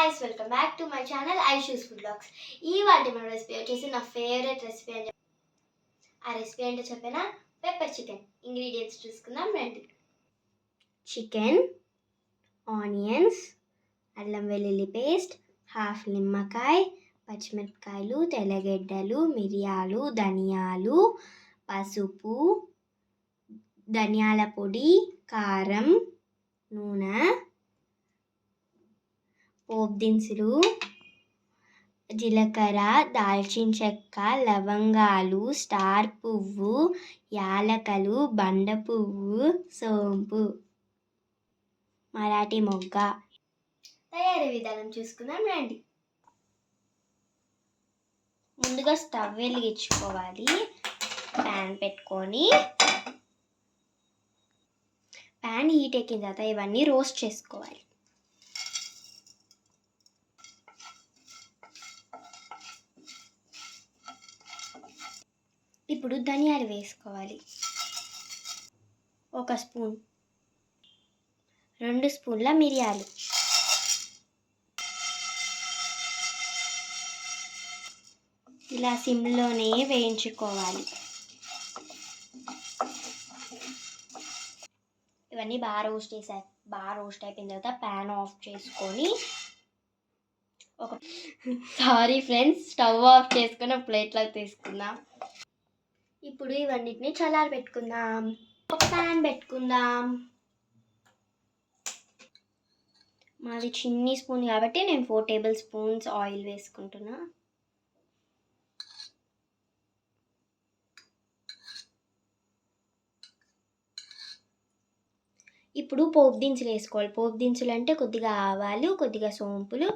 guys, welcome back to my channel Aishu's Food Vlogs. ఈ వాటి మన రెసిపీ వచ్చేసి నా ఫేవరెట్ రెసిపీ అని ఆ రెసిపీ అంటే చెప్పేనా పెప్పర్ చికెన్. ఇంగ్రీడియంట్స్ చూసుకుందాం రండి. చికెన్, ఆనియన్స్, అల్లం వెల్లుల్లి పేస్ట్, హాఫ్ నిమ్మకాయ, పచ్చిమిరపకాయలు, తెల్లగడ్డలు, మిరియాలు, ధనియాలు, పసుపు, ధనియాల పొడి, కారం, నూనె, పోపు దినుసులు, జీలకర్ర, దాల్చిన చెక్క, లవంగాలు, స్టార్ పువ్వు, యాలకలు, బండ పువ్వు, సోంపు, మరాఠీ మొగ్గ. తయారీ విధానం చూసుకుందాం రండి. ముందుగా స్టవ్ వెలిగించుకోవాలి. ప్యాన్ పెట్టుకొని ప్యాన్ హీట్ ఎక్కిన తర్వాత ఇవన్నీ రోస్ట్ చేసుకోవాలి. ఇప్పుడు ధనియాలు వేసుకోవాలి. 1 స్పూన్, 2 స్పూన్ల మిరియాలు, ఇలా సిమ్లోనే వేయించుకోవాలి. ఇవన్నీ బాగా రోస్ట్ అయిపోయిన తర్వాత ప్యాన్ ఆఫ్ చేసుకొని స్టవ్ ఆఫ్ చేసుకొని ఒక ప్లేట్లోకి తీసుకుందాం. ఇప్పుడు ఇవన్నిటిని చల్లారి పెట్టుకుందాం. ఒక ప్యాన్ పెట్టుకుందాం. మాది చిన్ని స్పూన్ కాబట్టి నేను 4 టేబుల్ స్పూన్స్ ఆయిల్ వేసుకుంటున్నా. ఇప్పుడు పోపు దినుసులు వేసుకోవాలి. పోపు దినుసులు అంటే కొద్దిగా ఆవాలు, కొద్దిగా సోంపులు,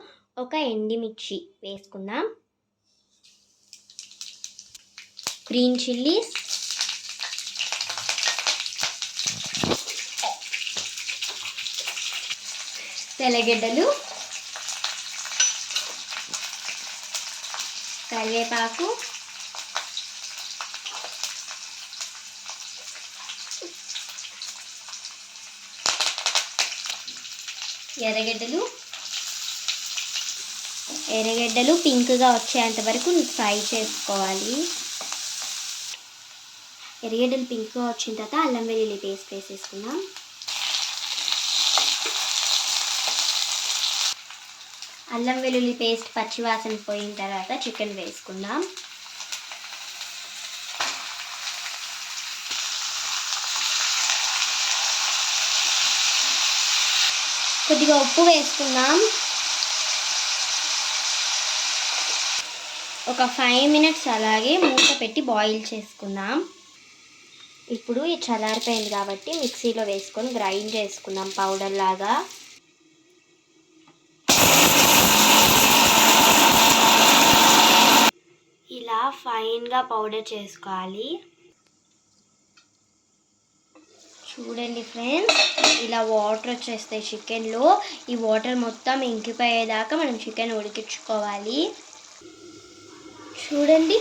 ఒక ఎండుమిర్చి వేసుకుందాం. గ్రీన్ చిల్లీస్, తెల్లగడ్డలు, కరివేపాకు, ఎర్రగడ్డలు పింక్గా వచ్చేంత వరకు ఫ్రై చేసుకోవాలి. ఎర్రగడ్డలు పింక్గా వచ్చిన తర్వాత అల్లం వెల్లుల్లి పేస్ట్ వేసేసుకుందాం. అల్లం వెల్లుల్లి పేస్ట్ పచ్చివాసన పోయిన తర్వాత చికెన్ వేసుకుందాం. కొద్దిగా ఉప్పు వేసుకుందాం. ఒక 5 మినిట్స్ అలాగే మూత పెట్టి బాయిల్ చేసుకుందాం. ఇప్పుడు ఇది చల్లారిపోయింది కాబట్టి మిక్సీలో వేసుకొని గ్రైండ్ చేసుకుందాం పౌడర్ లాగా. ఇలా ఫైన్గా పౌడర్ చేసుకోవాలి. చూడండి ఫ్రెండ్స్, ఇలా వాటర్ వచ్చేస్తాయి చికెన్లో. ఈ వాటర్ మొత్తం ఇంకిపోయేదాకా మనం చికెన్ ఉడికించుకోవాలి. చూడండి,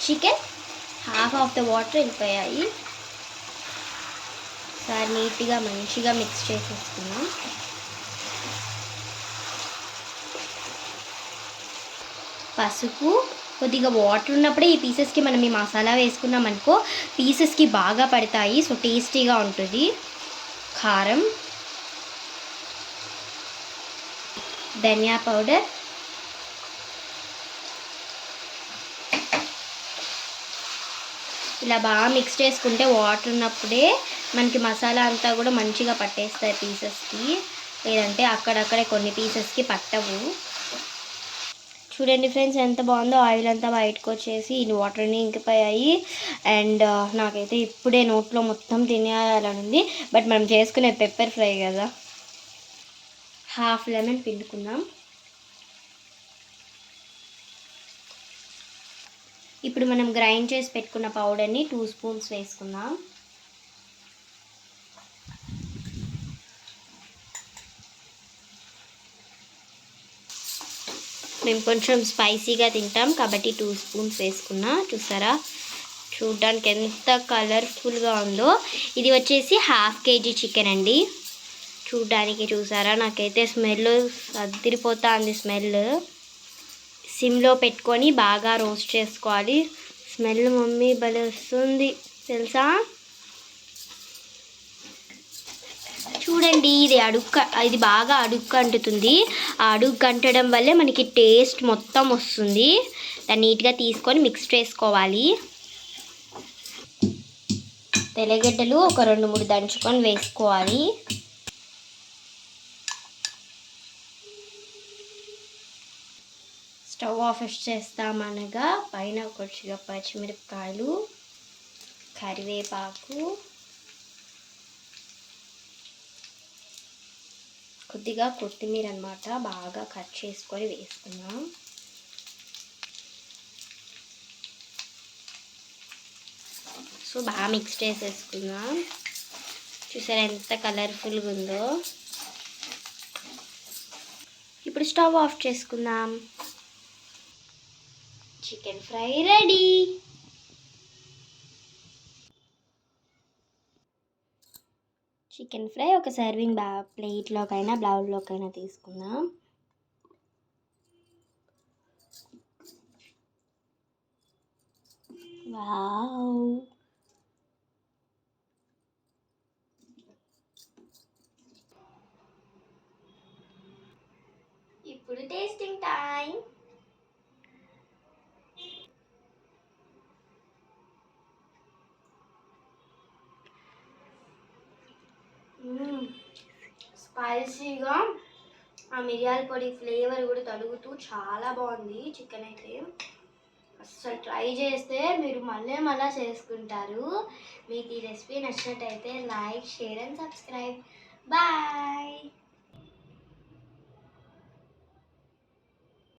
chicken half of the water వెళ్ళిపోయాయి. సార్ నీట్గా మంచిగా మిక్స్ చేసేసుకున్నాం. పసుపు, కొద్దిగా వాటర్ ఉన్నప్పుడే ఈ పీసెస్కి మనం ఈ మసాలా వేసుకున్నాం అనుకో పీసెస్కి బాగా పడతాయి. సో టేస్టీగా ఉంటుంది. కారం, ధనియా పౌడర్, ఇలా బాగా మిక్స్ చేసుకుంటే వాటర్ ఉన్నప్పుడే మనకి మసాలా అంతా కూడా మంచిగా పట్టేస్తాయి పీసెస్కి. లేదంటే అక్కడక్కడే కొన్ని పీసెస్కి పట్టవు. చూడండి ఫ్రెండ్స్, ఎంత బాగుందో. ఆయిల్ అంతా బయటకు వచ్చేసి ఈ వాటర్ని ఇంకిపోయాయి. అండ్ నాకైతే ఇప్పుడే నోట్లో మొత్తం తినేయాలని ఉంది. బట్ మనం చేసుకునే పెప్పర్ ఫ్రై కదా. హాఫ్ లెమన్ పిండుకుందాం. ఇప్పుడు మనం గ్రైండ్ చేసి పెట్టుకున్న పౌడర్ని 2 స్పూన్స్ వేసుకుందాం. మేము కొంచెం స్పైసీగా తింటాం కాబట్టి 2 స్పూన్స్ వేసుకున్నా. చూసారా, చూడడానికి ఎంత కలర్ఫుల్గా ఉందో. ఇది వచ్చేసి 1/2 kg చికెన్ అండి. చూడ్డానికి చూసారా, నాకైతే స్మెల్ అదిరిపోతుంది. స్మెల్ సిమ్లో పెట్టుకొని బాగా రోస్ట్ చేసుకోవాలి. స్మెల్ మమ్మీ భలే వస్తుంది తెలుసా. చూడండి, ఇది బాగా అడుక్కు అంటుతుంది. ఆ అడుక్కు అంటడం వల్లే మనకి టేస్ట్ మొత్తం వస్తుంది. దాన్ని నీట్గా తీసుకొని మిక్స్ చేసుకోవాలి. తెల్లగడ్డలు ఒక 2-3 దంచుకొని వేసుకోవాలి. స్టవ్ ఆఫ్ చేస్తామనగా పైన కొద్దిగా పచ్చిమిరపకాయలు, కరివేపాకు, కొద్దిగా కొత్తిమీర అన్నమాట బాగా కట్ చేసుకొని వేసుకుందాం. సో బాగా మిక్స్ చేసేసుకుందాం. చూసారా ఎంత కలర్ఫుల్గా ఉందో. ఇప్పుడు స్టవ్ ఆఫ్ చేసుకుందాం. Chicken fry ready. Chicken fry ఒక సర్వింగ్ ప్లేట్లోకైనా బౌల్లోకైనా తీసుకుందాం. వావ్, ఇప్పుడు టేస్టింగ్ టైం. స్పైసీగా ఆ మిరియాల పొడి ఫ్లేవర్ కూడా తగులుతూ చాలా బాగుంది. చికెన్ అయితే అస్సలు ట్రై చేస్తే మీరు మళ్ళీ చేసుకుంటారు. మీకు ఈ రెసిపీ నచ్చినట్టయితే like, share and subscribe. Bye.